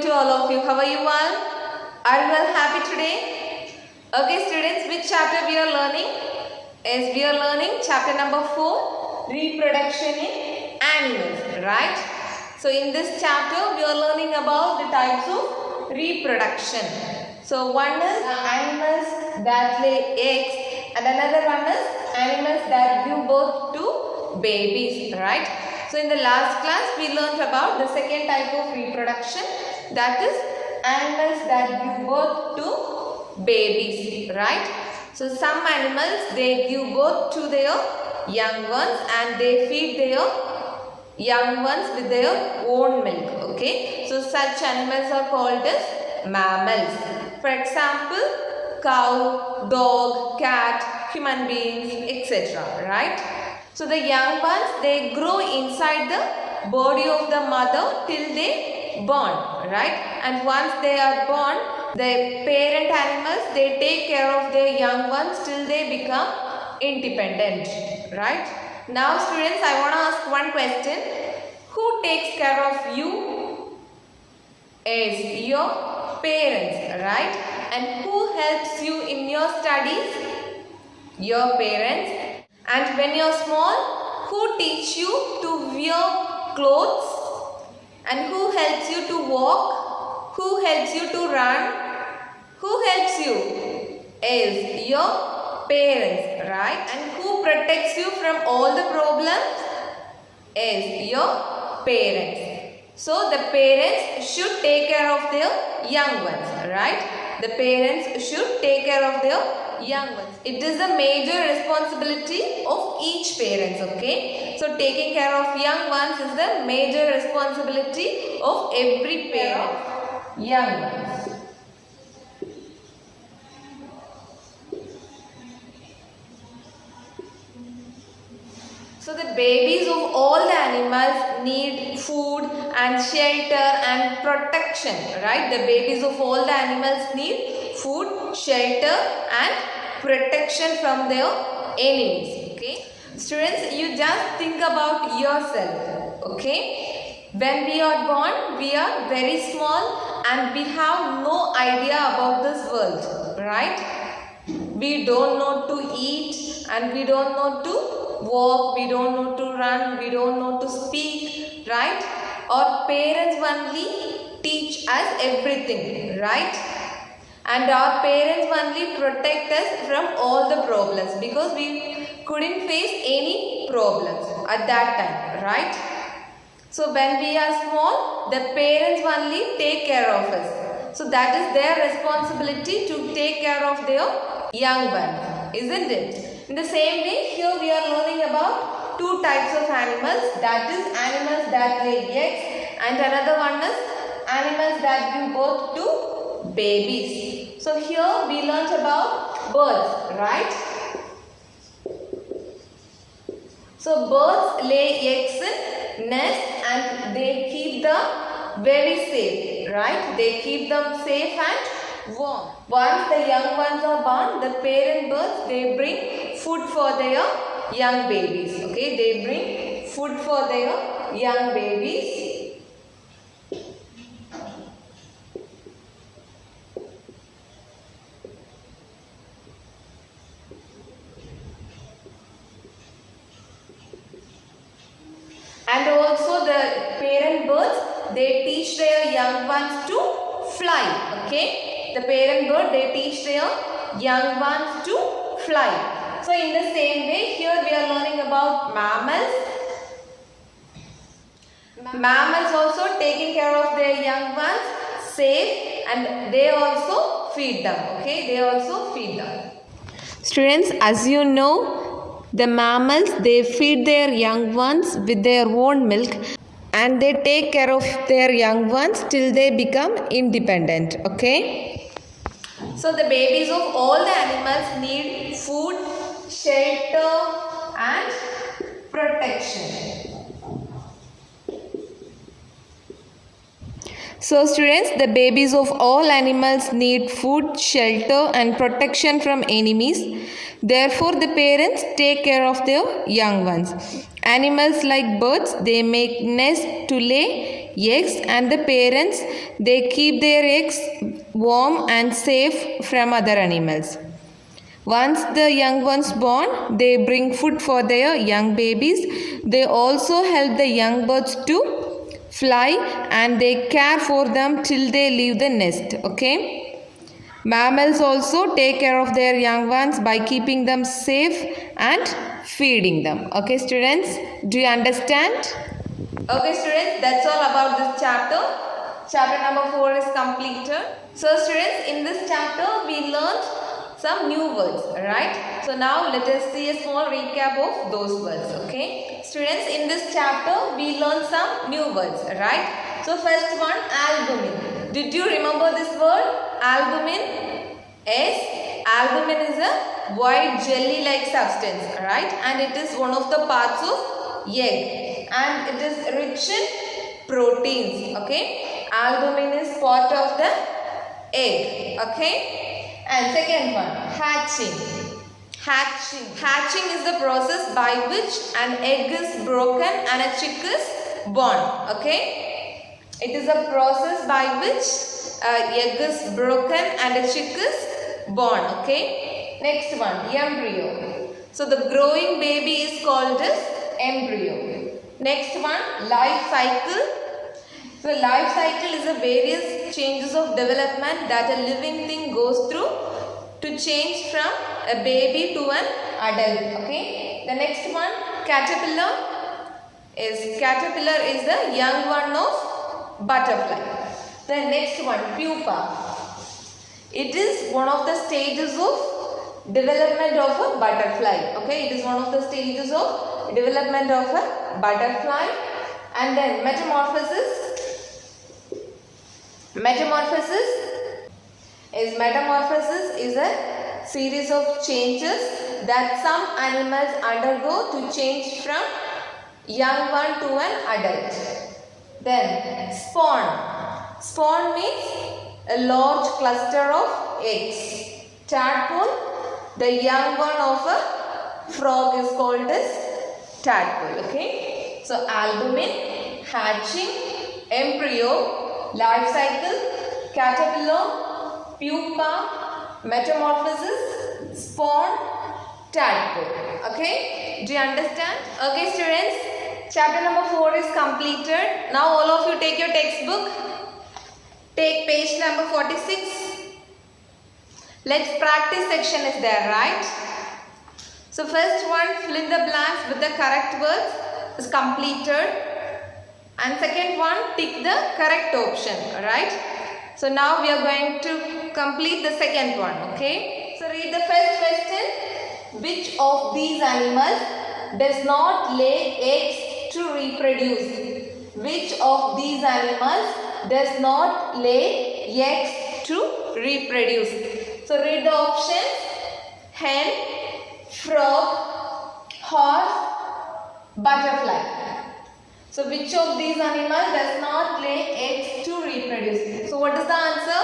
morning to all of you. How are you all? Are you all happy today? Okay students, which chapter we are learning? Yes, we are learning chapter number 4, reproduction in animals, right? So in this chapter we are learning about the types of reproduction. So one is animals that lay eggs and another one is animals that give birth to babies, right? So in the last class we learned about the second type of reproduction, that is animals that give birth to babies, right? So some animals, they give birth to their young ones and they feed their young ones with their own milk, okay? So such animals are called as mammals. For example, cow, dog, cat, human beings, etc., right? So the young ones, they grow inside the body of the mother till they born, right? And once they are born, the parent animals, they take care of their young ones till they become independent, right? Now students, I want to ask one question. Who takes care of you? Is your parents, right? And who helps you in your studies? Your parents. And when you are small, who teach you to wear clothes? And who helps you to walk? Who helps you to run? Who helps you? Is your parents, right? And who protects you from all the problems? Is your parents. So the parents should take care of their young ones, right? The parents should take care of their young ones. It is a major responsibility of each parents, okay? So taking care of young ones is the major responsibility of every parent. Young ones. So the babies of all the animals need food and shelter and protection, right? The babies of all the animals need food, shelter and protection from their enemies, okay? Students, you just think about yourself, okay? When we are born, we are very small and we have no idea about this world, right? We don't know to eat and we don't know to walk, we don't know to run, we don't know to speak, right? Our parents only teach us everything, right? And our parents only protect us from all the problems because we couldn't face any problems at that time, right? So when we are small, the parents only take care of us. So that is their responsibility to take care of their young ones, isn't it? In the same way, here we are learning about two types of animals, that is animals that lay eggs and another one is animals that give birth to babies. So here we learnt about birds, right? So birds lay eggs in nests and they keep them very safe, right? They keep them safe and warm. Once the young ones are born, the parent birds, they bring food for their young babies, okay? They bring food for their young babies. And also the parent birds, they teach their young ones to fly, okay? The parent bird, they teach their young ones to fly. So in the same way, here we are learning about mammals. Mammals also taking care of their young ones, safe, and they also feed them, okay? They also feed them. Students, as you know, the mammals, they feed their young ones with their own milk and they take care of their young ones till they become independent, okay? So the babies of all the animals need food, shelter and protection. So students, the babies of all animals need food, shelter and protection from enemies. Therefore, the parents take care of their young ones. Animals like birds, they make nests to lay eggs, and the parents, they keep their eggs warm and safe from other animals. Once the young ones born, they bring food for their young babies. They also help the young birds to fly, and they care for them till they leave the nest. Okay. Mammals also take care of their young ones by keeping them safe and feeding them. Okay, students, do you understand? Okay, students, that's all about this chapter. Chapter number 4 is completed. So, students, in this chapter, we learned some new words, right? So, now let us see a small recap of those words, okay? Students, in this chapter, we learned some new words, right? So, first one, albumin. Did you remember this word? Albumin? Yes, albumin is a white jelly-like substance, right? And it is one of the parts of egg. And it is rich in proteins, okay? Albumin is part of the egg, okay? And second one, hatching. Hatching is the process by which an egg is broken and a chick is born, okay? It is a process by which an egg is broken and a chick is born, okay? Next one, embryo. So the growing baby is called as embryo. Next one, life cycle. So life cycle is the various changes of development that a living thing goes through to change from a baby to an adult. Okay. The next one, caterpillar is the young one of butterfly. The next one, pupa. It is one of the stages of development of a butterfly. Okay. It is one of the stages of development of a butterfly. And then metamorphosis. Metamorphosis is a series of changes that some animals undergo to change from young one to an adult. Then spawn. Spawn means a large cluster of eggs. Tadpole, the young one of a frog is called as tadpole. Okay. So albumin, hatching, embryo, life cycle, caterpillar, pupa, metamorphosis, spawn, tadpole. Okay, do you understand? Okay, students, chapter number 4 is completed. Now all of you take your textbook. Take page number 46. Let's practice section is there, right? So first one, fill in the blanks with the correct words is completed. And second one, tick the correct option, right? So now we are going to complete the second one, okay? So read the first question. Which of these animals does not lay eggs to reproduce? Which of these animals does not lay eggs to reproduce? So read the options. Hen, frog, horse, butterfly. So which of these animals does not lay eggs to reproduce? So what is the answer?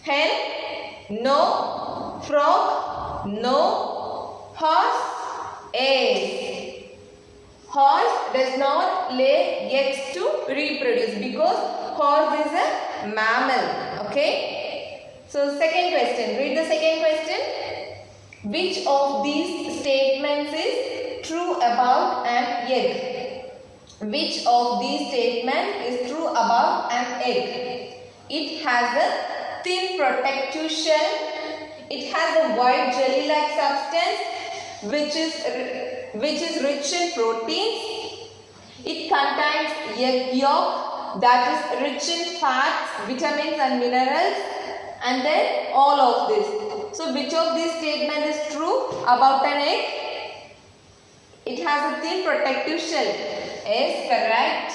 Hen, no. Frog, no. Horse, yes. Horse does not lay eggs to reproduce because horse is a mammal. Okay. So second question. Read the second question. Which of these statements is true about an egg? Which of these statements is true about an egg? It has a thin protective shell. It has a white jelly-like substance which is rich in proteins. It contains egg yolk that is rich in fats, vitamins and minerals, and then all of this. So which of these statements is true about an egg? It has a thin protective shell. Is correct.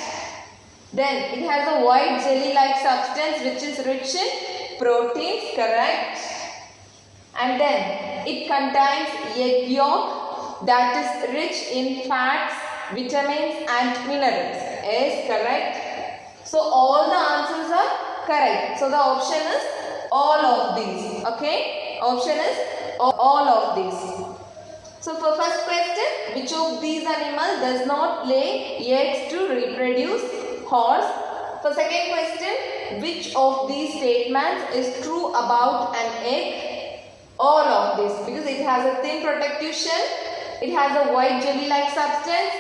Then it has a white jelly-like substance which is rich in proteins, correct. And then it contains egg yolk that is rich in fats, vitamins and minerals. Is correct. So all the answers are correct. So the option is all of these. Okay. Option is all of these. So for first question, which of these animals does not lay eggs to reproduce? Horse, For second question, which of these statements is true about an egg? All of this, because it has a thin protective shell, it has a white jelly-like substance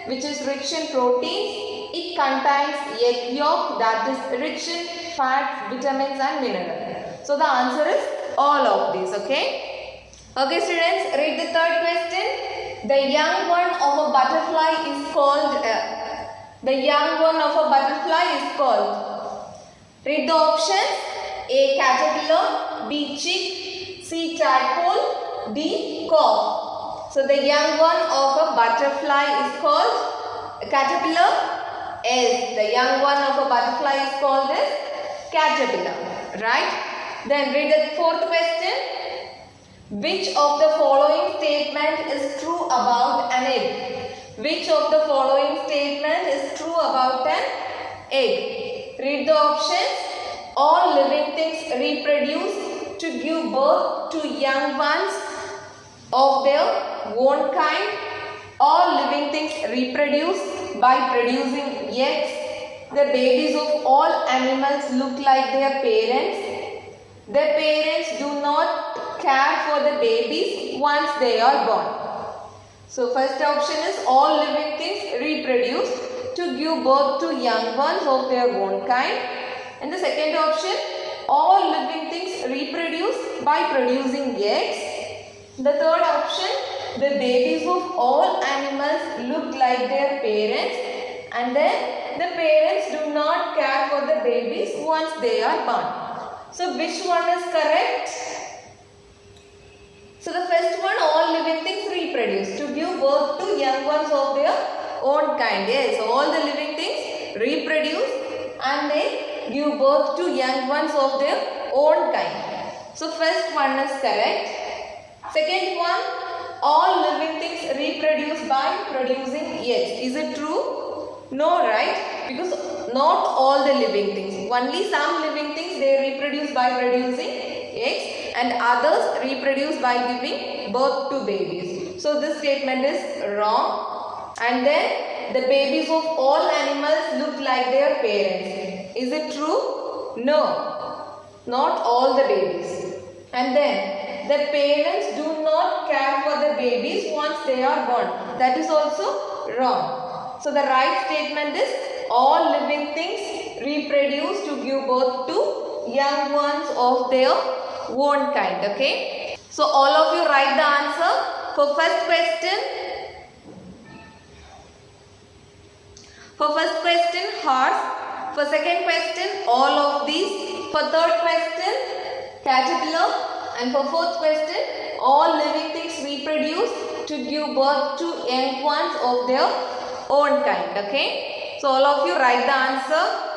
which is rich in proteins, it contains egg yolk that is rich in fats, vitamins and minerals. So the answer is all of these, okay? Okay students, read the third question. The young one of a butterfly is called Read the options. A. Caterpillar, B. Chick, C. Tadpole, D. Cork. So the young one of a butterfly is called a caterpillar. Yes, the young one of a butterfly is called as caterpillar. Right? Then read the fourth question. Which of the following statement is true about an egg? Which of the following statement is true about an egg? Read the options. All living things reproduce to give birth to young ones of their own kind. All living things reproduce by producing eggs. The babies of all animals look like their parents. The parents do not care for the babies once they are born. So first option is all living things reproduce to give birth to young ones of their own kind. And the second option, all living things reproduce by producing eggs. The third option, the babies of all animals look like their parents, and then the parents do not care for the babies once they are born. So which one is correct? So the first one, all living things reproduce to give birth to young ones of their own kind. Yes, all the living things reproduce and they give birth to young ones of their own kind. So first one is correct. Second one, all living things reproduce by producing eggs. Is it true? No, right? Because not all the living things. Only some living things they reproduce by producing eggs and others reproduce by giving birth to babies. So this statement is wrong. And then the babies of all animals look like their parents. Is it true? No. Not all the babies. And then the parents do not care for the babies once they are born. That is also wrong. So the right statement is all living things reproduce to give birth to young ones of their own kind. Okay. So all of you write the answer. For first question, horse. For second question, all of these. For third question, caterpillar. And for fourth question, all living things reproduce to give birth to young ones of their own kind. Okay. So all of you write the answer.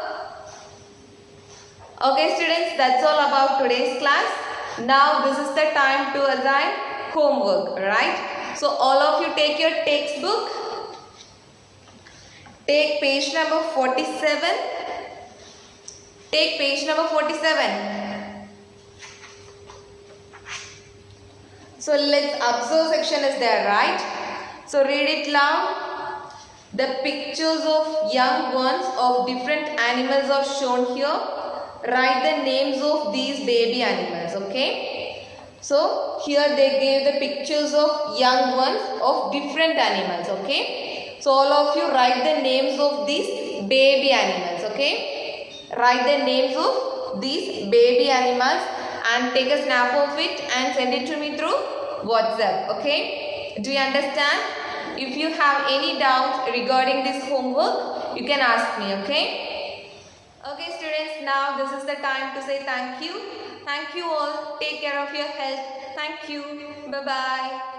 Okay students, that's all about today's class. Now this is the time to assign homework, right? So all of you take your textbook. Take page number 47. Take page number 47. So let's observe section is there, right? So read it loud. The pictures of young ones of different animals are shown here. Write the names of these baby animals, okay? So here they gave the pictures of young ones of different animals, okay? So all of you write the names of these baby animals, okay? Write the names of these baby animals and take a snap of it and send it to me through WhatsApp, okay? Do you understand? If you have any doubts regarding this homework, you can ask me, okay? Okay students, now this is the time to say thank you. Thank you all. Take care of your health. Thank you. Bye-bye.